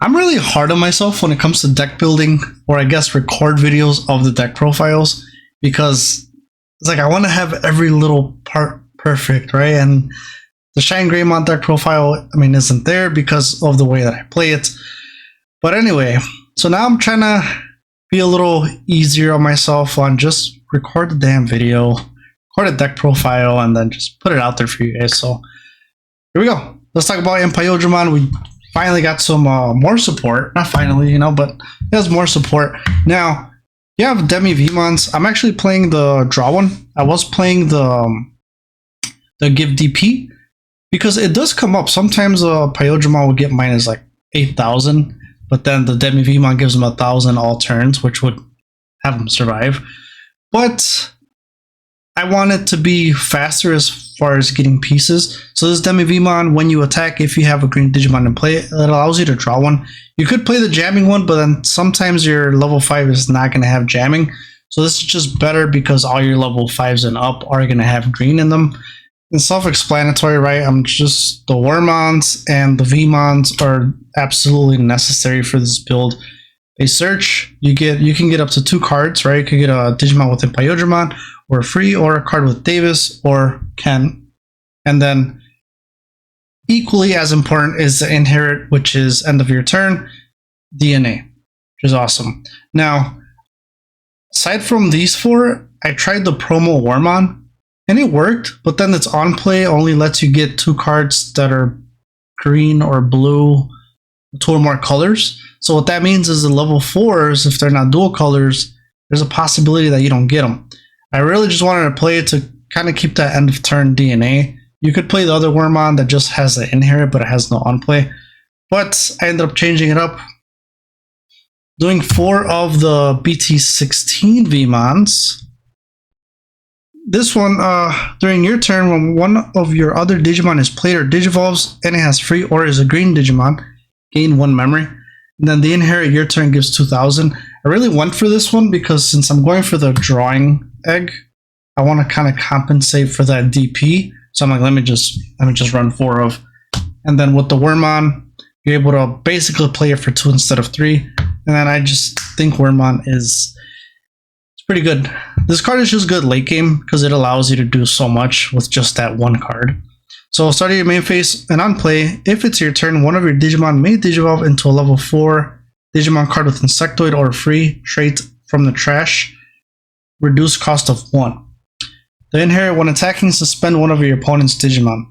I'm really hard on myself when it comes to deck building, or I guess record videos of the deck profiles, because it's like I want to have every little part perfect, right? And the Shine Greymon deck profile, I mean, isn't there because of the way that I play it. But anyway, so now I'm trying to be a little easier on myself on just record the damn video, record a deck profile, and then just put it out there for you guys. So here we go. Let's talk about Imperialdramon. We finally got some more support. Not finally, you know, but it has more support. Now, you have Demi Vmons. I'm actually playing the draw one. I was playing the give DP because it does come up. Sometimes Imperialdramon will get minus like 8,000, but then the Demi Vmon gives him 1,000 all turns, which would have him survive. But I want it to be faster as far as getting pieces. So this Demi Vmon, when you attack, if you have a green Digimon in play, it allows you to draw one. You could play the jamming one, but then sometimes your level 5 is not going to have jamming. So this is just better because all your level 5s and up are going to have green in them. It's self-explanatory, right? I'm just the Wormons and the Vmons are absolutely necessary for this build. They search, you can get up to 2 cards, right? You can get a Digimon with Imperialdramon or free, or a card with Davis or Ken. And then equally as important is the Inherit, which is end of your turn, DNA, which is awesome. Now, aside from these 4, I tried the promo Wormon and it worked, but then its on play only lets you get 2 cards that are green or blue, 2 or more colors. So what that means is the level 4s, if they're not dual colors, there's a possibility that you don't get them. I really just wanted to play it to kind of keep that end of turn DNA. You could play the other Wormon that just has the Inherit, but it has no on play. But I ended up changing it up, doing 4 of the BT17 Vmons. This one, during your turn, when one of your other Digimon is played or Digivolves, and it has free or is a green Digimon, gain 1 memory. And then the Inherit your turn gives 2,000. I really went for this one because since I'm going for the drawing egg, I want to kind of compensate for that DP. So I'm like, let me just run 4 of. And then with the Wormon, you're able to basically play it for 2 instead of 3. And then I just think Wormon it's pretty good. This card is just good late game because it allows you to do so much with just that 1 card. So starting your main phase and on play, if it's your turn, one of your Digimon may Digivolve into a level 4 Digimon card with Insectoid or free trait from the trash. Reduced cost of 1. The Inherit, when attacking, suspend one of your opponent's Digimon.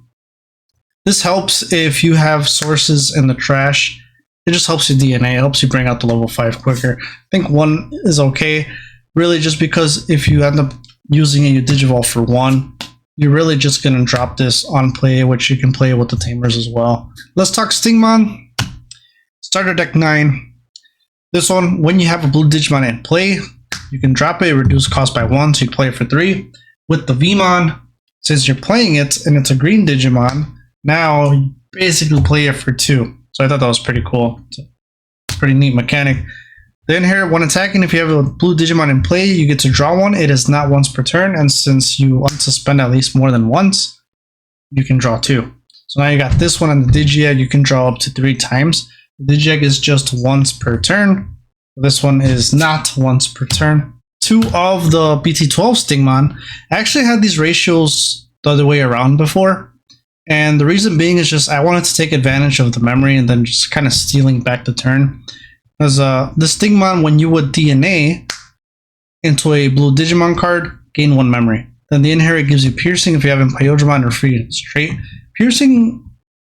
This helps if you have sources in the trash. It just helps your DNA. It helps you bring out the level 5 quicker. I think 1 is okay. Really just because if you end up using a Digivolve for 1, you're really just going to drop this on play, which you can play with the Tamers as well. Let's talk Stingmon. Starter deck 9. This one, when you have a blue Digimon in play, you can drop it, reduce cost by 1, so you play it for 3. With the Vmon, since you're playing it and it's a green Digimon, now you basically play it for 2. So I thought that was pretty cool. It's a pretty neat mechanic. The Inherit, when attacking, if you have a blue Digimon in play, you get to draw 1. It is not once per turn, and since you unsuspend at least more than once, you can draw 2. So now you got this one on the Digiegg, you can draw up to 3 times. The Digiegg is just once per turn. This one is not once per turn. 2 of the BT12 Stingmon. I actually had these ratios the other way around before. And the reason being is just I wanted to take advantage of the memory and then just kind of stealing back the turn. Because the Stingmon, when you would DNA into a blue Digimon card, gain 1 memory. Then the Inherit gives you Piercing if you have Imperialdramon or free straight. Piercing,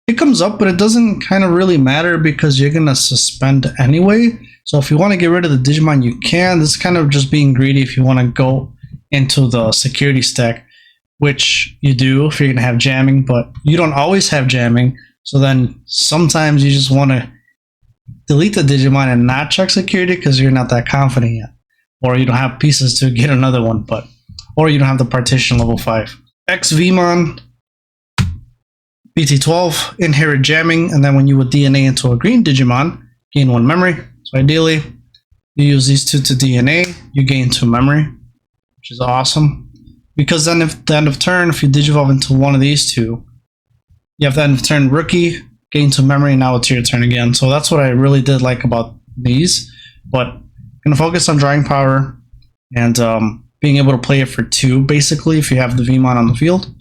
it comes up, but it doesn't kind of really matter because you're going to suspend anyway. So if you want to get rid of the Digimon, you can. This is kind of just being greedy if you want to go into the security stack, which you do if you're going to have jamming, but you don't always have jamming. So then sometimes you just want to delete the Digimon and not check security because you're not that confident yet. Or you don't have pieces to get another one, or you don't have the partition level 5. X-Vmon, BT12, Inherit jamming, and then when you would DNA into a green Digimon, gain 1 memory. So ideally, you use these 2 to DNA, you gain 2 memory, which is awesome. Because then if the end of turn, if you Digivolve into one of these 2, you have the end of turn rookie, gain 2 memory, now it's your turn again. So that's what I really did like about these. But I'm gonna focus on drawing power and being able to play it for 2, basically, if you have the Vmon on the field.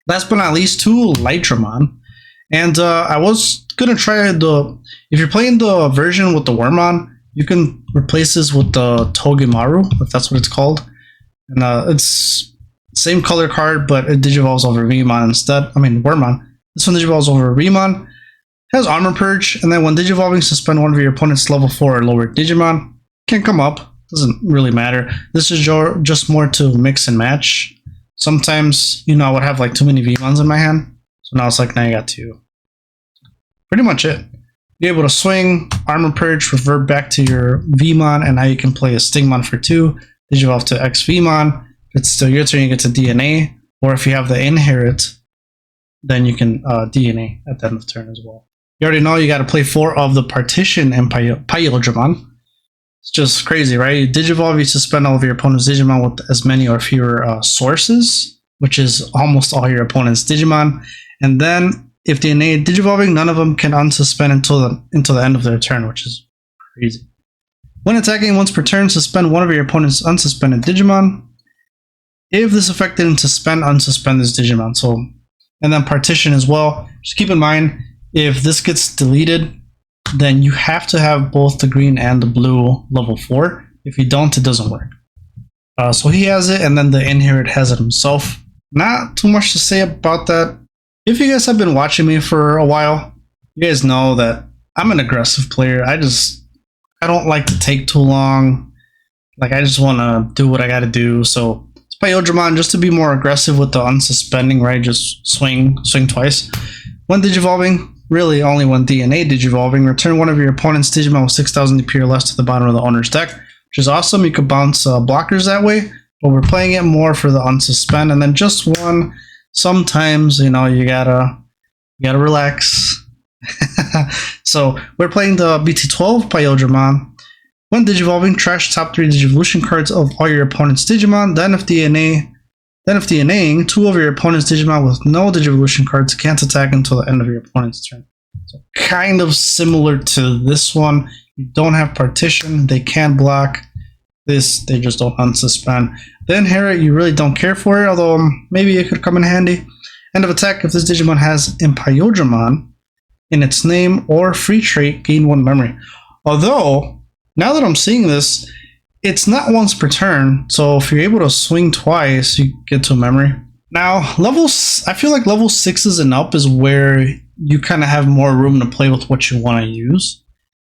Last but not least, 2 Lightramon. And I was gonna try if you're playing the version with the Wormmon, you can replace this with the Togemaru, if that's what it's called. And it's same color card, but it digivolves over Vmon instead. I mean, Wormmon. This one digivolves over Vmon. Has Armor Purge, and then when digivolving, suspend one of your opponent's level 4 or lower Digimon. Can come up, doesn't really matter. This is just more to mix and match. Sometimes, you know, I would have like too many Vmons in my hand, so now it's like, now you got 2. Pretty much it. Be able to swing, Armor Purge, revert back to your Vmon, and now you can play a Stingmon for 2, digivolve to X Vmon. If it's still your turn, you get to DNA, or if you have the Inherit, then you can DNA at the end of turn as well. You already know you got to play 4 of the Partition Imperialdramon. It's just crazy, right? You digivolve, you suspend all of your opponent's Digimon with as many or fewer sources, which is almost all your opponent's Digimon. And then, if DNA digivolving, none of them can unsuspend until the end of their turn, which is crazy. When attacking once per turn, suspend one of your opponent's unsuspended Digimon. If this effect didn't suspend, unsuspend this Digimon. So, and then Partition as well. Just keep in mind, if this gets deleted, then you have to have both the green and the blue level 4. If you don't, it doesn't work. So he has it, and then the Inherit has it himself. Not too much to say about that. If you guys have been watching me for a while, you guys know that I'm an aggressive player. I don't like to take too long. Like, I just want to do what I got to do. So Imperialdramon, just to be more aggressive with the unsuspending, right? Just swing twice. When digivolving, really only when DNA digivolving, return one of your opponent's Digimon with 6,000 DP or less to the bottom of the owner's deck, which is awesome. You could bounce blockers that way, but we're playing it more for the unsuspend, and then just one. Sometimes, you know, you gotta relax. So we're playing the BT12 Imperialdramon. When digivolving, trash top 3 Digivolution cards of all your opponent's Digimon. Then if DNAing, 2 of your opponent's Digimon with no Digivolution cards can't attack until the end of your opponent's turn. So kind of similar to this one. You don't have Partition, they can block. This, they just don't unsuspend. The Inherit, you really don't care for it, although maybe it could come in handy. End of attack, if this Digimon has Imperialdramon in its name or free trait, gain 1 memory. Although, now that I'm seeing this, it's not once per turn, so if you're able to swing twice, you get 2 memory. Now, I feel like level 6s and up is where you kind of have more room to play with what you want to use.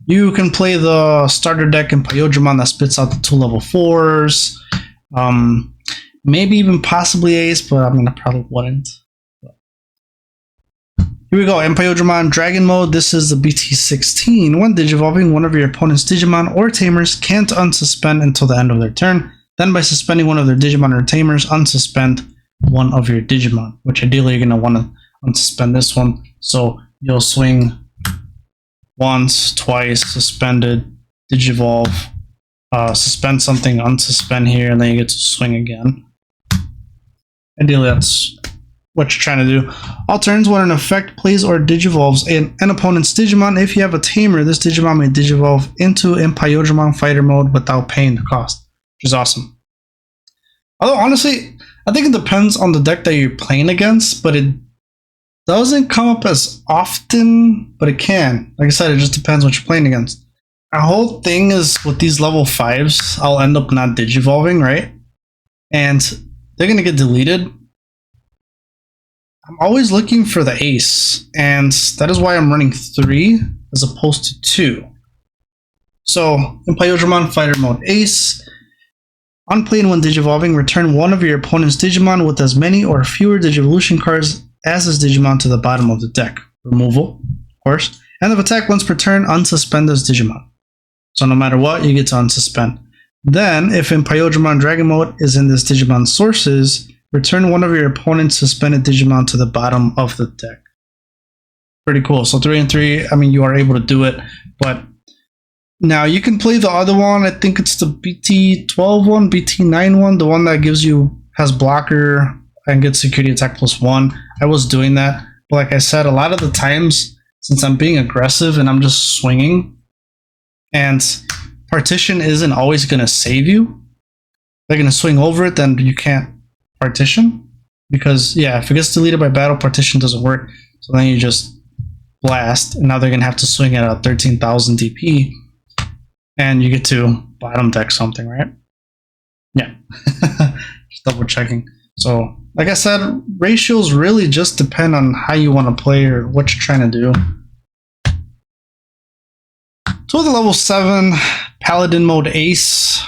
You can play the starter deck in Imperialdramon that spits out the 2 level 4s. Maybe even possibly Ace, but I mean, I probably wouldn't. Here we go, Imperialdramon Dragon Mode. This is the BT17. When digivolving, one of your opponent's Digimon or Tamers can't unsuspend until the end of their turn. Then by suspending one of their Digimon or Tamers, unsuspend one of your Digimon, which ideally you're going to want to unsuspend this one. So you'll swing once, twice, suspended, digivolve, suspend something, unsuspend here, and then you get to swing again. Ideally, that's what you're trying to do. All turns, when an effect plays or digivolves an opponent's Digimon, if you have a Tamer, this Digimon may digivolve into Imperialdramon Fighter Mode without paying the cost, which is awesome. Although, honestly, I think it depends on the deck that you're playing against, but it doesn't come up as often, but it can. Like I said, it just depends what you're playing against. Our whole thing is with these level 5s, I'll end up not digivolving, right? And they're going to get deleted. I'm always looking for the Ace, and that is why I'm running 3 as opposed to 2. So, Imperialdramon Fighter Mode Ace. On plane when digivolving, return one of your opponent's Digimon with as many or fewer Digivolution cards as this Digimon to the bottom of the deck. Removal, of course. End of attack once per turn, unsuspend this Digimon. So no matter what, you get to unsuspend. Then, if Imperialdramon Dragon Mode is in this Digimon sources, return one of your opponent's suspended Digimon to the bottom of the deck. Pretty cool. So 3 and 3, I mean, you are able to do it, but now you can play the other one. I think it's the BT12 one, BT9 one, the one that has blocker and gets security attack +1. I was doing that. But like I said, a lot of the times, since I'm being aggressive and I'm just swinging, and partition isn't always going to save you. They're going to swing over it, then you can't partition. Because, yeah, if it gets deleted by battle, partition doesn't work. So then you just blast, and now they're going to have to swing at a 13,000 DP, and you get to bottom deck something, right? Yeah. Just double checking. So, like I said, ratios really just depend on how you want to play or what you're trying to do. So the level 7 Paladin mode Ace,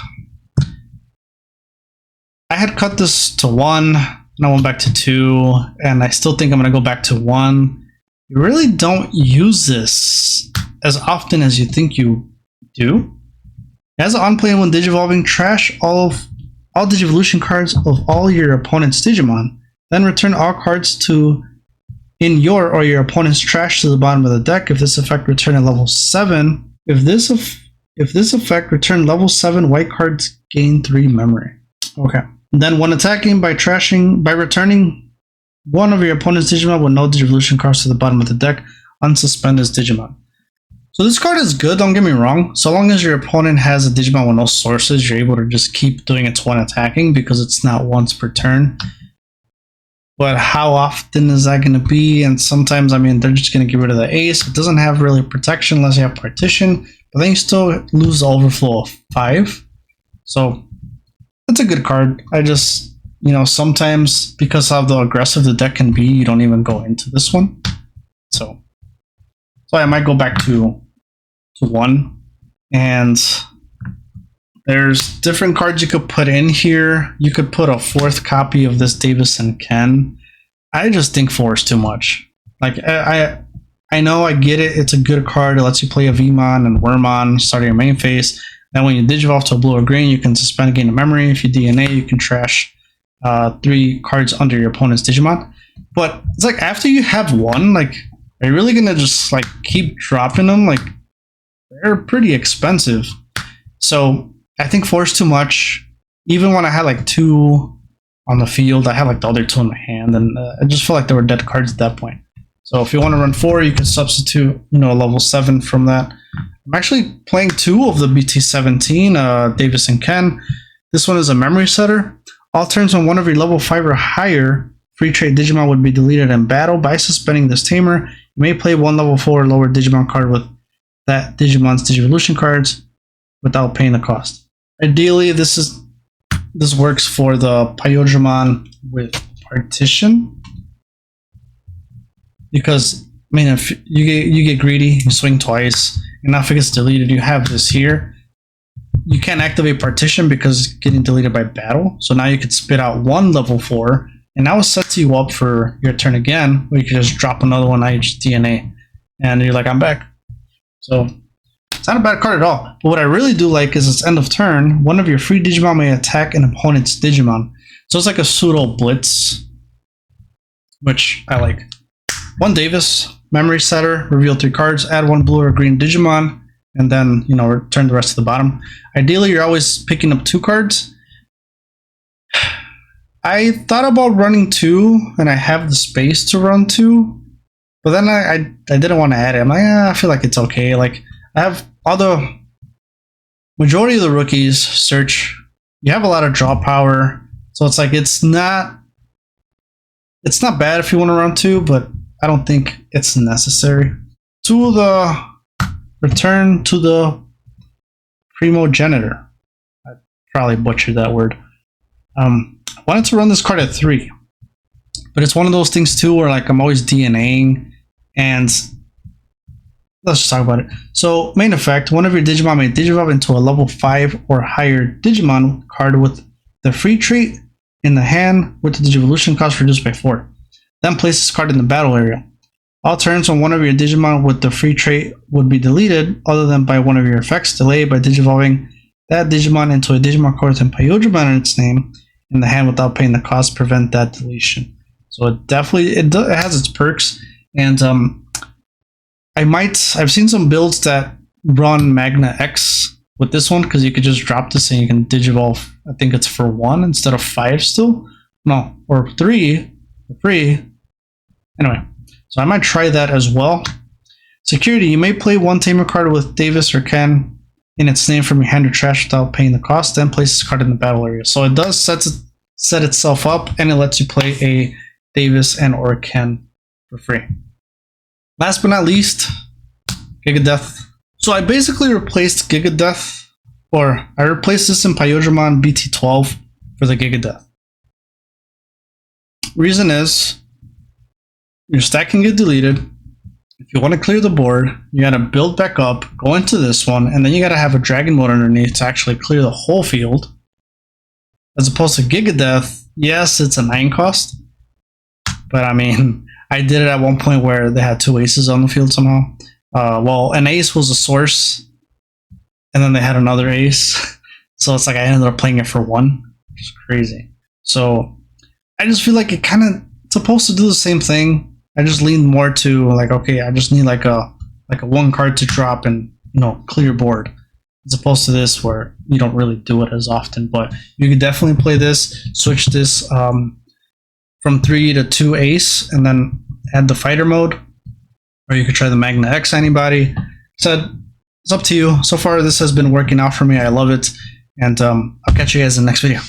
I had cut this to 1, and I went back to 2, and I still think I'm going to go back to 1. You really don't use this as often as you think you do. As an on-play when Digivolving, trash all Digivolution cards of all your opponent's Digimon. Then return all cards in your or your opponent's trash to the bottom of the deck. If this effect return at level 7, if this effect return level 7, white cards gain 3 memory. Okay. Then when attacking by returning one of your opponent's Digimon with no Digivolution cards to the bottom of the deck, unsuspend this Digimon. So this card is good, don't get me wrong. So long as your opponent has a Digimon with no sources, you're able to just keep doing its one attacking because it's not once per turn. But how often is that going to be? And sometimes, I mean, they're just going to get rid of the Ace. It doesn't have really protection unless you have partition. But then you still lose the overflow of 5. So it's a good card. I just, sometimes because of the aggressive the deck can be, you don't even go into this one. So I might go back to 1. And there's different cards you could put in here. You could put a 4th copy of this Davis and Ken. I just think 4 is too much. Like, I know, I get it. It's a good card. It lets you play a Vmon and Wormmon, start your main phase. Then when you Digivolve to a blue or green, you can suspend a gain of memory. If you DNA, you can trash 3 cards under your opponent's Digimon. But it's like, after you have 1, like, are you really gonna just like keep dropping them? Like, they're pretty expensive. So I think 4 is too much. Even when I had like 2 on the field, I had like the other 2 in my hand, and I just felt like they were dead cards at that point. So if you want to run 4, you can substitute, a level 7 from that. I'm actually playing 2 of the BT17, Davis and Ken. This one is a memory setter. All turns when one of your level 5 or higher free trade Digimon would be deleted in battle. By suspending this Tamer, you may play 1 level 4 or lower Digimon card with that Digimon's Digivolution cards without paying the cost. Ideally, this works for the Imperialdramon with partition, because I mean, if you get greedy, you swing twice, and now if it gets deleted, you have this here. You can't activate partition because it's getting deleted by battle. So now you could spit out 1 level 4, and now it sets you up for your turn again, where you can just drop another one, now you just DNA, and you're like, I'm back. So it's not a bad card at all. But what I really do like is its end of turn, one of your free Digimon may attack an opponent's Digimon. So it's like a pseudo blitz, which I like. 1 Davis, memory setter, reveal 3 cards, add 1 blue or green Digimon, and then, return the rest to the bottom. Ideally, you're always picking up 2 cards. I thought about running 2, and I have the space to run 2, but then I didn't want to add it. I'm like, I feel like it's okay. Like, I have all the majority of the rookies search. You have a lot of draw power, so it's like it's not bad if you want to run 2, but I don't think it's necessary. To the return to the primogenitor. I probably butchered that word. I wanted to run this card at 3, but it's one of those things too where like I'm always DNAing, and let's just talk about it. So main effect, one of your Digimon may Digivolve into a level 5 or higher Digimon card with the free trait in the hand with the Digivolution cost reduced by 4. Then place this card in the battle area. All turns when one of your Digimon with the free trait would be deleted, other than by one of your effects, delayed by Digivolving that Digimon into a Digimon card with Imperialdramon in its name in the hand without paying the cost, prevent that deletion. So it definitely it has its perks, and I've seen some builds that run Magna X with this one, because you could just drop this and you can Digivolve. I think it's for 1 instead of 5 still. No, or 3 for free. Anyway, So I might try that as well. Security, you may play one Tamer card with Davis or Ken in its name from your hand or trash without paying the cost, then place this card in the battle area. So it does set itself up, and it lets you play a Davis and or Ken for free. Last but not least, Gigadeath. So I basically replaced Gigadeath, or I replaced this Imperialdramon BT12 for the Gigadeath. Reason is, your stack can get deleted. If you want to clear the board, you gotta build back up, go into this one, and then you gotta have a dragon mode underneath to actually clear the whole field. As opposed to Gigadeath, yes, it's a 9 cost, but I mean, I did it at one point where they had 2 aces on the field somehow. Well, an ace was a source, and then they had another ace. So it's like I ended up playing it for 1, which is crazy. So I just feel like it's supposed to do the same thing. I just leaned more to like, okay, I just need like a 1 card to drop and, you know, clear board, as opposed to this where you don't really do it as often. But you could definitely play this, switch this from 3 to 2 ace, and then add the fighter mode, or you could try the Magna X antibody. So it's up to you. So far, this has been working out for me. I love it, and I'll catch you guys in the next video.